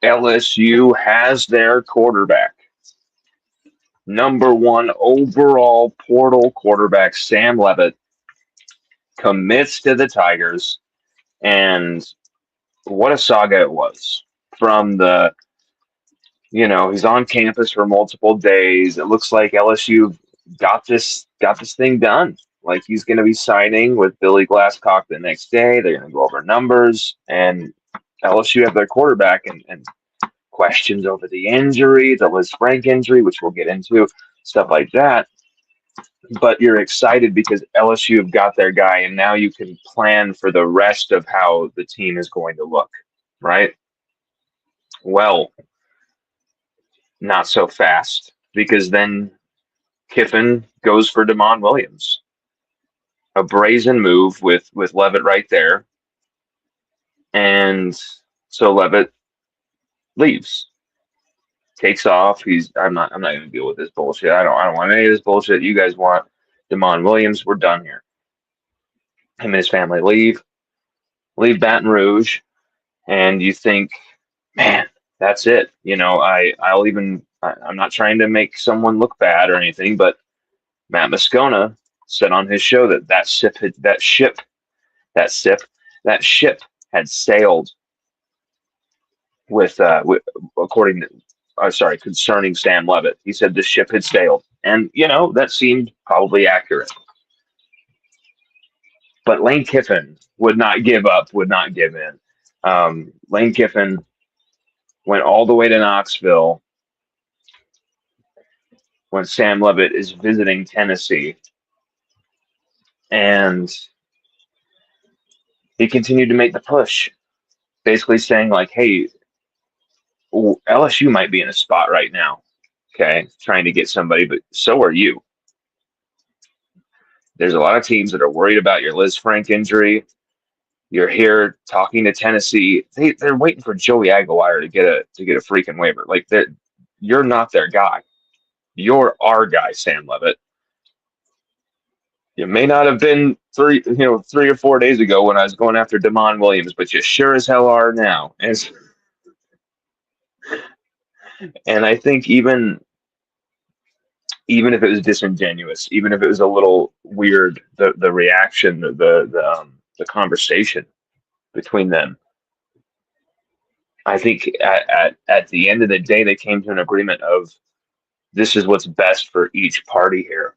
LSU has their quarterback. Number 1 overall portal quarterback Sam Leavitt commits to the Tigers, and what a saga it was. From the, he's on campus for multiple days. It looks like LSU got this thing done. Like he's going to be signing with Billy Glasscock the next day. They're going to go over numbers, and LSU have their quarterback, and questions over the injury, the Liz Frank injury, which we'll get into, stuff like that. But you're excited because LSU have got their guy, and now you can plan for the rest of how the team is going to look, right? Well, not so fast, because then Kiffin goes for Damon Williams. A brazen move with Leavitt right there. And so Leavitt leaves. Takes off. I'm not gonna deal with this bullshit. I don't want any of this bullshit. You guys want Damon Williams, we're done here. Him and his family leave Baton Rouge, and you think, man, that's it. I'm not trying to make someone look bad or anything, but Matt Moscona said on his show that ship had sailed concerning Sam Leavitt. He said the ship had sailed, and that seemed probably accurate. But Lane Kiffin would not give up, would not give in. Lane Kiffin went all the way to Knoxville when Sam Leavitt is visiting Tennessee, and he continued to make the push, basically saying like, hey, LSU might be in a spot right now, okay, trying to get somebody, but so are you. There's a lot of teams that are worried about your Liz Frank injury. You're here talking to Tennessee. They're waiting for Joey Aguilar to get a freaking waiver. Like you're not their guy. You're our guy, Sam Leavitt. You may not have been 3 or 4 days ago when I was going after Damon Williams, but you sure as hell are now. And I think even if it was disingenuous, even if it was a little weird, the reaction, the conversation between them, I think at the end of the day, they came to an agreement of this is what's best for each party here,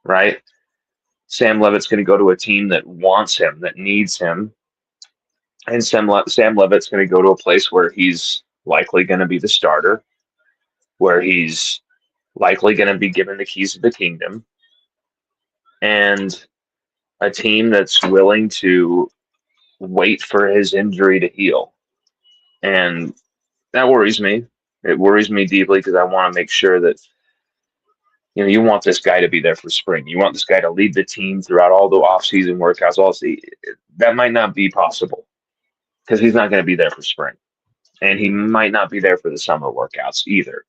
right? Sam Leavitt's going to go to a team that wants him, that needs him, and Sam Leavitt's going to go to a place where he's likely going to be the starter, where he's likely going to be given the keys of the kingdom, and a team that's willing to wait for his injury to heal. And that worries me. It worries me deeply because I want to make sure that, you want this guy to be there for spring. You want this guy to lead the team throughout all the off-season workouts. That might not be possible because he's not going to be there for spring. And he might not be there for the summer workouts either.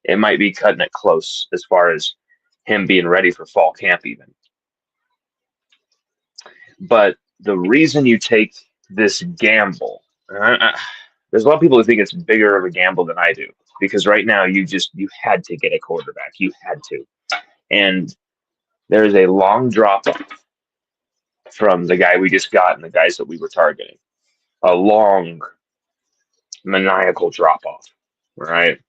It might be cutting it close as far as him being ready for fall camp even. But the reason you take this gamble, there's a lot of people who think it's bigger of a gamble than I do, because right now you had to get a quarterback. You had to. And there's a long drop off from the guy we just got and the guys that we were targeting. A long, maniacal drop off, right?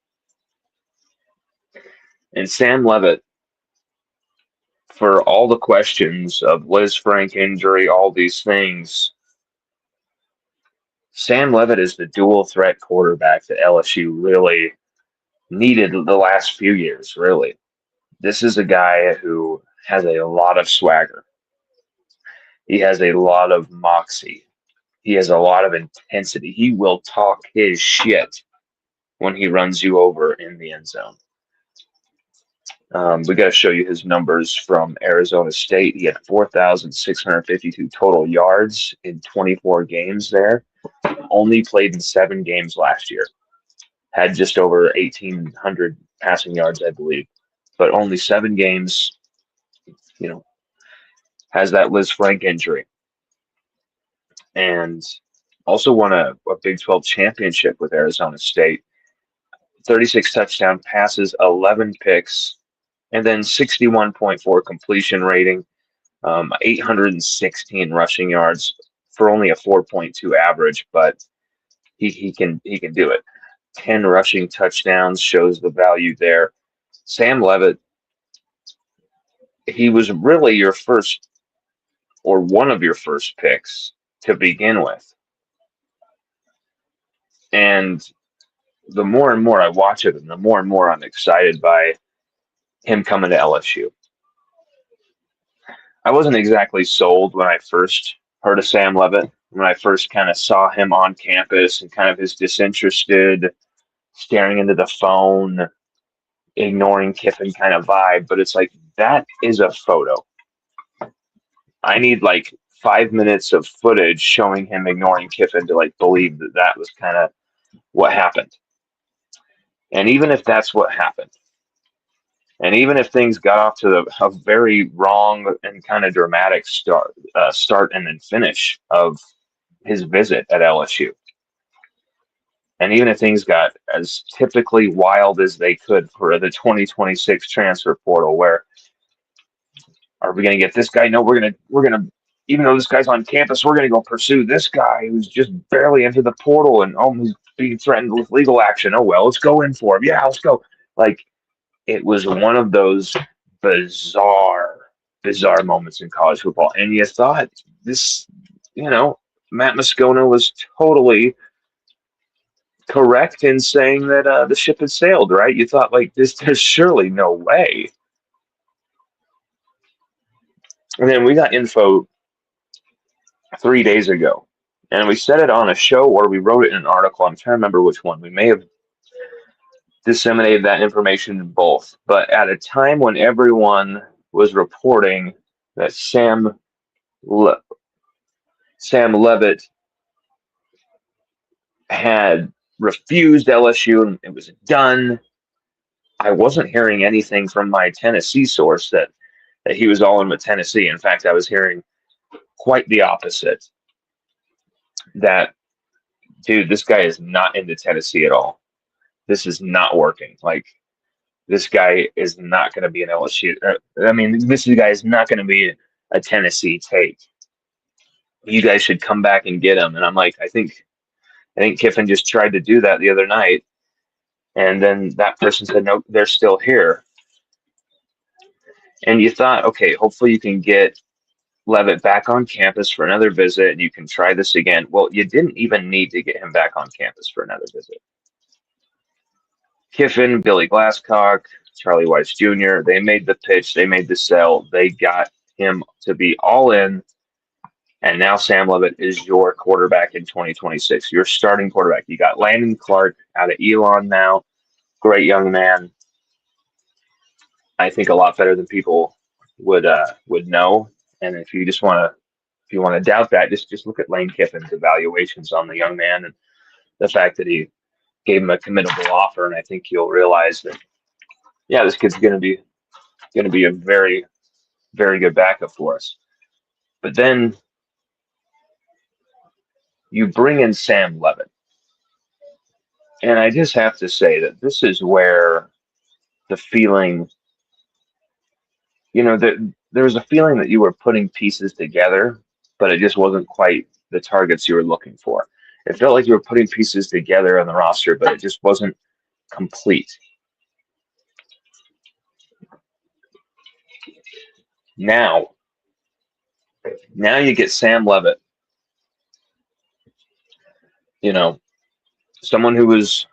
And Sam Leavitt, for all the questions of Liz Frank injury, all these things, Sam Leavitt is the dual threat quarterback that LSU really needed the last few years, really. This is a guy who has a lot of swagger. He has a lot of moxie. He has a lot of intensity. He will talk his shit when he runs you over in the end zone. We got to show you his numbers from Arizona State. He had 4,652 total yards in 24 games there. Only played in 7 games last year. Had just over 1,800 passing yards, I believe. But only 7 games, has that Liz Frank injury. And Also won a Big 12 championship with Arizona State. 36 touchdown passes, 11 picks, and then 61.4 completion rating, 816 rushing yards for only a 4.2 average, but he can do it. 10 rushing touchdowns shows the value there. Sam Leavitt, he was really your first or one of your first picks to begin with. And the more and more I watch it, and the more and more I'm excited by him coming to LSU. I wasn't exactly sold when I first heard of Sam Leavitt, when I first kind of saw him on campus and kind of his disinterested, staring into the phone, ignoring Kiffin kind of vibe. But it's like, that is a photo. I need like 5 minutes of footage showing him ignoring Kiffin to like believe that that was kind of what happened. And even if that's what happened, and even if things got off to a very wrong and kind of dramatic start and then finish of his visit at LSU, and even if things got as typically wild as they could for the 2026 transfer portal, where are we going to get this guy? No, we're gonna. Even though this guy's on campus, we're going to go pursue this guy who's just barely entered the portal and he's being threatened with legal action. Oh well, let's go in for him. Yeah, let's go. Like, it was one of those bizarre moments in college football. And you thought this, Matt Moscona was totally correct in saying that the ship had sailed, right? You thought, like, there's surely no way. And then we got info 3 days ago, and we said it on a show or we wrote it in an article. I'm trying to remember which one. We may have disseminated that information in both, but at a time when everyone was reporting that Sam Leavitt had refused LSU and it was done, I wasn't hearing anything from my Tennessee source that he was all in with Tennessee. In fact, I was hearing quite the opposite. That, dude, this guy is not into Tennessee at all. This is not working. Like, this guy is not going to be an LSU. This guy is not going to be a Tennessee take. You guys should come back and get him. And I'm like, I think Kiffin just tried to do that the other night. And then that person said, no, they're still here. And you thought, okay, hopefully you can get Leavitt back on campus for another visit and you can try this again. Well, you didn't even need to get him back on campus for another visit. Kiffin, Billy Glasscock, Charlie Weiss Jr., they made the pitch, they made the sell, they got him to be all in, and now Sam Leavitt is your quarterback in 2026, your starting quarterback. You got Landon Clark out of Elon now, great young man. I think a lot better than people would know. And if you want to doubt that, just look at Lane Kiffin's evaluations on the young man and the fact that he gave him a committable offer, and I think you'll realize that, yeah, this kid's going to be a very, very good backup for us. But then you bring in Sam Leavitt, and I just have to say that this is where the feeling, that there was a feeling that you were putting pieces together, but it just wasn't quite the targets you were looking for. It felt like you were putting pieces together on the roster, but it just wasn't complete. Now you get Sam Leavitt, someone who was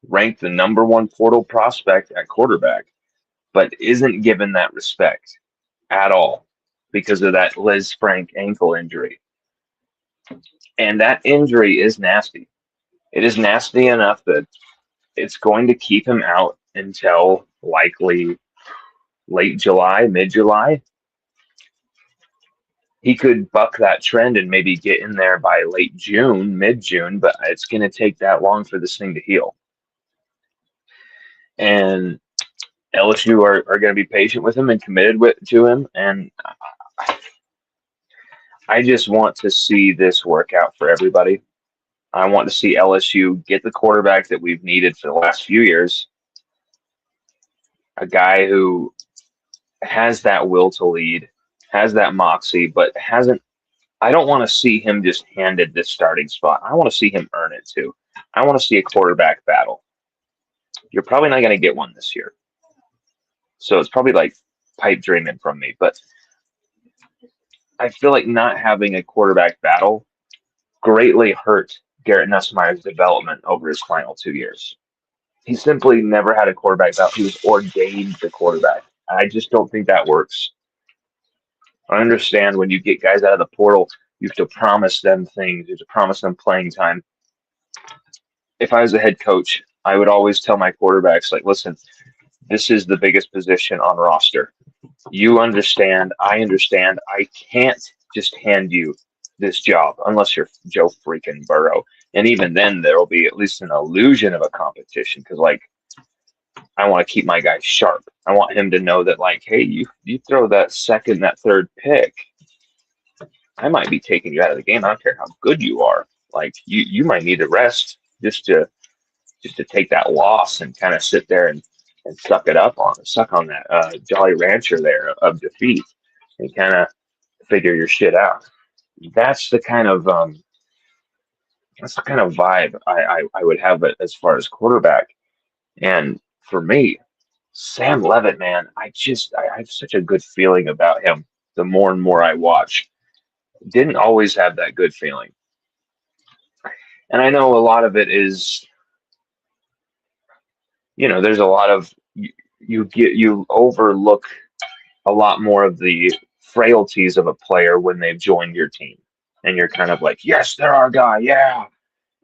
ranked the number one portal prospect at quarterback, but isn't given that respect at all because of that Liz Frank ankle injury. And that injury is nasty. It is nasty enough that it's going to keep him out until likely late July, mid-July. He could buck that trend and maybe get in there by late June, mid-June, but it's going to take that long for this thing to heal. And LSU are going to be patient with him and committed to him. And I just want to see this work out for everybody. I want to see LSU get the quarterback that we've needed for the last few years, a guy who has that will to lead, has that moxie, but hasn't. I don't want to see him just handed this starting spot. I want to see him earn it too. I want to see a quarterback battle. You're probably not going to get one this year. So it's probably like pipe dreaming from me. But I feel like not having a quarterback battle greatly hurt Garrett Nussmeier's development over his final 2 years. He simply never had a quarterback battle. He was ordained the quarterback. I just don't think that works. I understand when you get guys out of the portal, you have to promise them things. You have to promise them playing time. If I was a head coach, I would always tell my quarterbacks, like, listen, this is the biggest position on roster. You understand. I understand. I can't just hand you this job unless you're Joe freaking Burrow. And even then, there will be at least an illusion of a competition because, like, I want to keep my guy sharp. I want him to know that, like, hey, you throw that second, that third pick, I might be taking you out of the game. I don't care how good you are. Like, you might need a rest just to take that loss and kind of sit there and suck on that Jolly Rancher there of defeat and kind of figure your shit out. That's the kind of vibe I would have it as far as quarterback. And for me, Sam Leavitt, man, I have such a good feeling about him the more and more I watch. Didn't always have that good feeling. And I know a lot of it is, there's a lot of you overlook a lot more of the frailties of a player when they've joined your team. And you're kind of like, yes, they're our guy, yeah.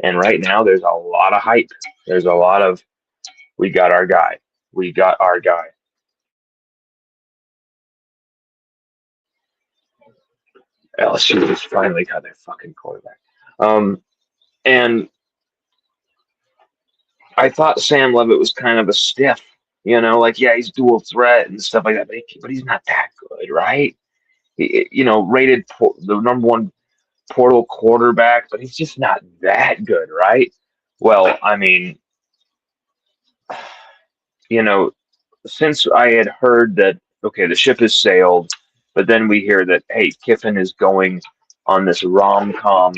And right now there's a lot of hype. There's a lot of we got our guy. We got our guy. LSU has finally got their fucking quarterback. And I thought Sam Leavitt was kind of a stiff, like, yeah, he's dual threat and stuff like that, but he's not that good, right? Rated the number one portal quarterback, but he's just not that good, right? Well, I mean, since I had heard that, okay, the ship has sailed, but then we hear that, hey, Kiffin is going on this rom-com,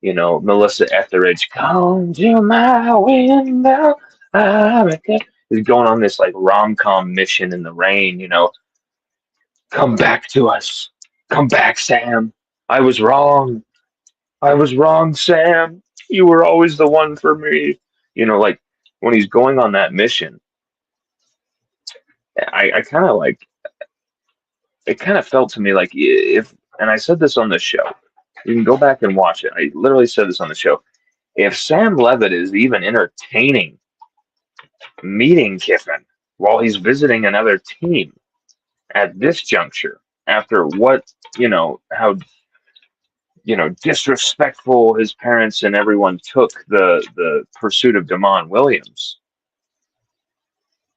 Melissa Etheridge, come to my window, is going on this like rom-com mission in the rain, come back to us. Come back, Sam. I was wrong. I was wrong, Sam. You were always the one for me. Like when he's going on that mission, I kind of like it kind of felt to me like and I said this on the show. You can go back and watch it. I literally said this on the show. If Sam Leavitt is even entertaining meeting Kiffin while he's visiting another team at this juncture, after what, how, disrespectful his parents and everyone took the pursuit of Damon Williams,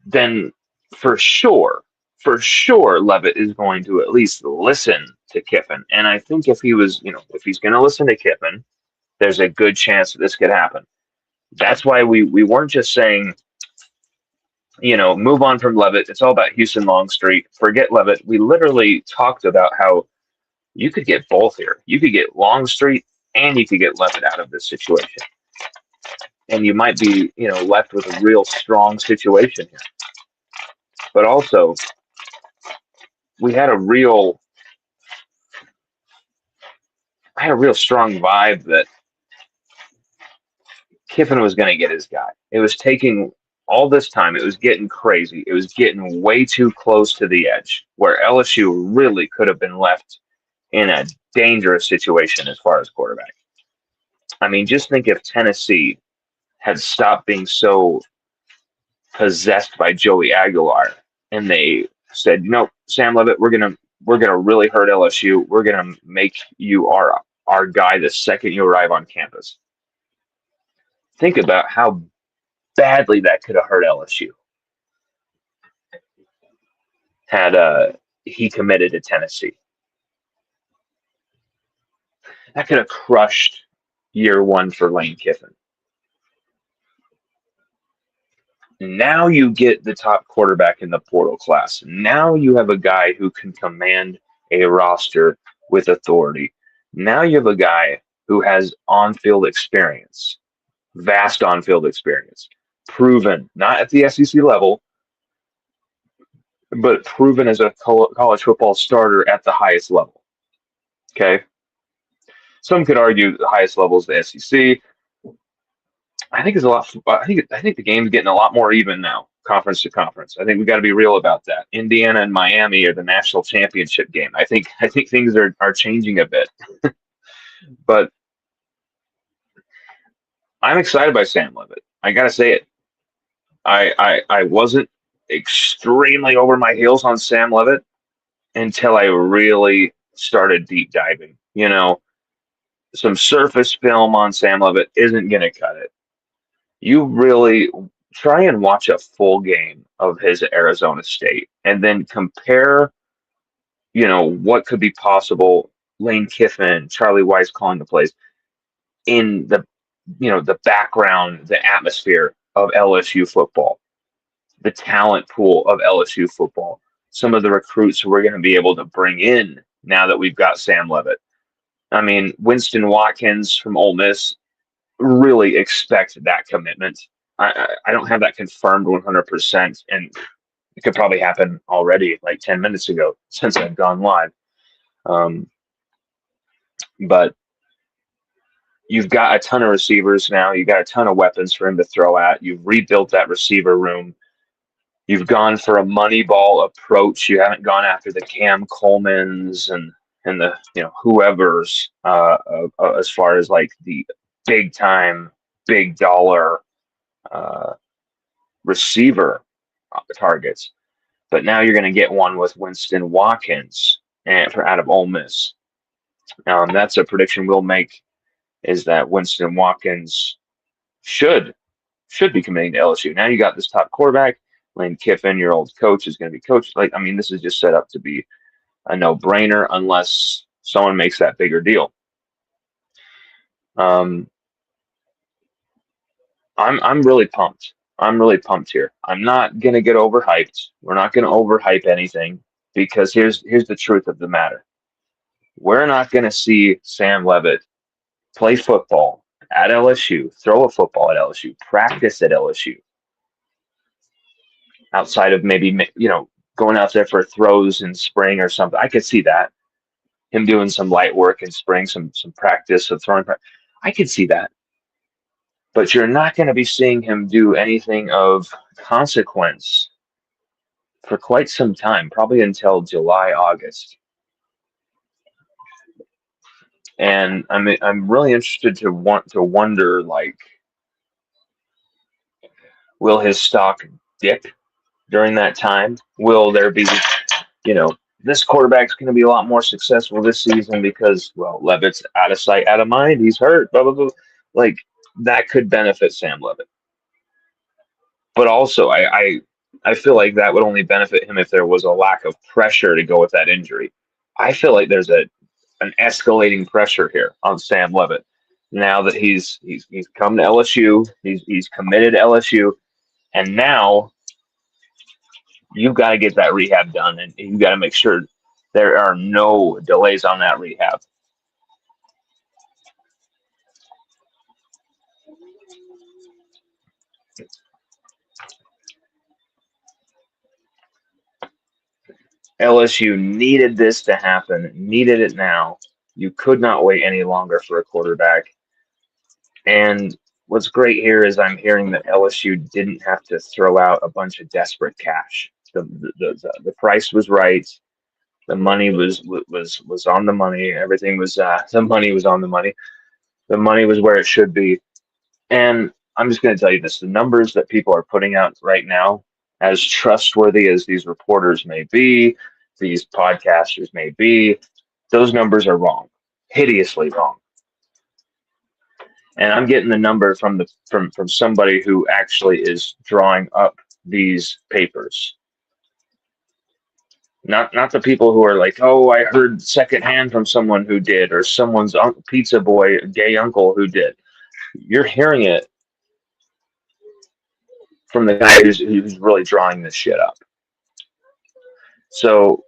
then for sure, Leavitt is going to at least listen to Kiffin. And I think if he's going to listen to Kiffin, there's a good chance that this could happen. That's why we weren't just saying, move on from Leavitt. It's all about Houston Longstreet. Forget Leavitt. We literally talked about how you could get both here. You could get Longstreet and you could get Leavitt out of this situation. And you might be, left with a real strong situation here. But also, we had a real strong vibe that Kiffin was going to get his guy. It was taking all this time. It was getting crazy. It was getting way too close to the edge where LSU really could have been left in a dangerous situation as far as quarterback. I mean, just think if Tennessee had stopped being so possessed by Joey Aguilar and they said, Sam Leavitt, we're gonna really hurt LSU. We're gonna make you our guy the second you arrive on campus. Think about how badly that could have hurt LSU had he committed to Tennessee. That could have crushed, year one for Lane Kiffin. Now you get the top quarterback in the portal class. Now you have a guy who can command a roster with authority. Now you have a guy who has on-field experience, vast on-field experience, proven, not at the SEC level, but proven as a college football starter at the highest level. Okay? Some could argue the highest level is the SEC. I think the game's getting a lot more even now, conference to conference. I think we got to be real about that. Indiana and Miami are the national championship game. I think things are changing a bit, but I'm excited by Sam Leavitt. I got to say it. I wasn't extremely over my heels on Sam Leavitt until I really started deep diving. Some surface film on Sam Leavitt isn't going to cut it. You really try and watch a full game of his Arizona State and then compare, what could be possible. Lane Kiffin, Charlie Weiss calling the plays in the background, the atmosphere of LSU football, the talent pool of LSU football, some of the recruits we're going to be able to bring in now that we've got Sam Leavitt. I mean, Winston Watkins from Ole Miss, really expect that commitment. I don't have that confirmed 100%, and it could probably happen already, like 10 minutes ago, since I've gone live. But you've got a ton of receivers now. You've got a ton of weapons for him to throw at. You've rebuilt that receiver room. You've gone for a money ball approach. You haven't gone after the Cam Colemans and the whoever's as far as like the big time, big dollar receiver targets. But now you're going to get one with Winston Watkins out of Ole Miss. That's a prediction we'll make, is that Winston Watkins should be committing to LSU. Now you got this top quarterback. Lane Kiffin, your old coach, is going to be coached. This is just set up to be a no-brainer unless someone makes that bigger deal. I'm really pumped. I'm really pumped here. I'm not going to get overhyped. We're not going to overhype anything, because here's the truth of the matter. We're not going to see Sam Leavitt play football at LSU, throw a football at LSU, practice at LSU, outside of maybe, going out there for throws in spring or something. I could see that. Him doing some light work in spring, some practice of throwing. I could see that. But you're not going to be seeing him do anything of consequence for quite some time, probably until July, August. And I'm really interested to wonder, like, will his stock dip during that time? Will there be, this quarterback's going to be a lot more successful this season because, well, Leavitt's out of sight, out of mind. He's hurt, blah, blah, blah. Like, that could benefit Sam Leavitt. But also, I feel like that would only benefit him if there was a lack of pressure to go with that injury. I feel like there's an escalating pressure here on Sam Leavitt. Now that he's come to LSU, he's committed to LSU, and now you've got to get that rehab done, and you've got to make sure there are no delays on that rehab. LSU needed this to happen, needed it now. You could not wait any longer for a quarterback. And what's great here is I'm hearing that LSU didn't have to throw out a bunch of desperate cash. The price was right. The money was on the money. Everything was the money was on the money. The money was where it should be. And I'm just going to tell you this: the numbers that people are putting out right now, as trustworthy as these reporters may be, these podcasters may be, those numbers are wrong, hideously wrong. And I'm getting the number from somebody who actually is drawing up these papers. Not the people who are like, oh, I heard secondhand from someone who did, or someone's pizza boy, gay uncle who did. You're hearing it from the guy who's really drawing this shit up. So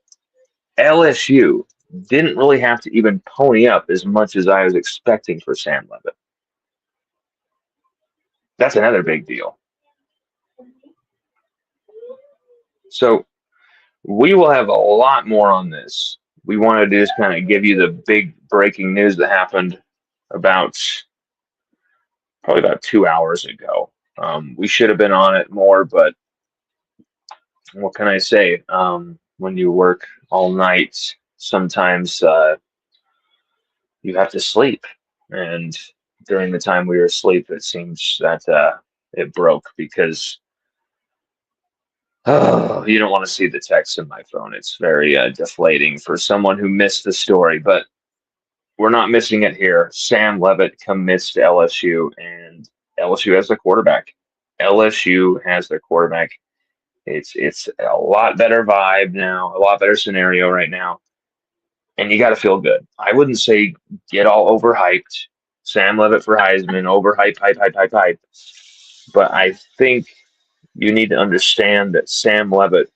LSU didn't really have to even pony up as much as I was expecting for Sam Leavitt. That's another big deal. So we will have a lot more on this. We wanted to just kind of give you the big breaking news that happened probably about 2 hours ago. We should have been on it more, but what can I say? When you work all night, sometimes you have to sleep. And during the time we were asleep, it seems that it broke because you don't want to see the text in my phone. It's very deflating for someone who missed the story, but we're not missing it here. Sam Leavitt commits to LSU, and LSU has their quarterback. LSU has their quarterback. It's a lot better vibe now, a lot better scenario right now, and you got to feel good. I wouldn't say get all overhyped. Sam Leavitt for Heisman, overhype, hype. But I think you need to understand that Sam Leavitt,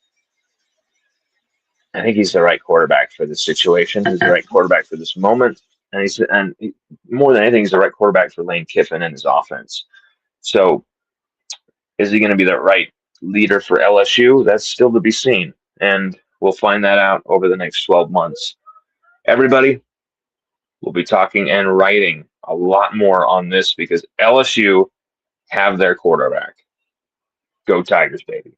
I think he's the right quarterback for this situation. He's the right quarterback for this moment, and more than anything, he's the right quarterback for Lane Kiffin and his offense. So, is he going to be the right leader for LSU? That's still to be seen, and we'll find that out over the next 12 months. Everybody, we'll be talking and writing a lot more on this because LSU have their quarterback. Go Tigers, baby.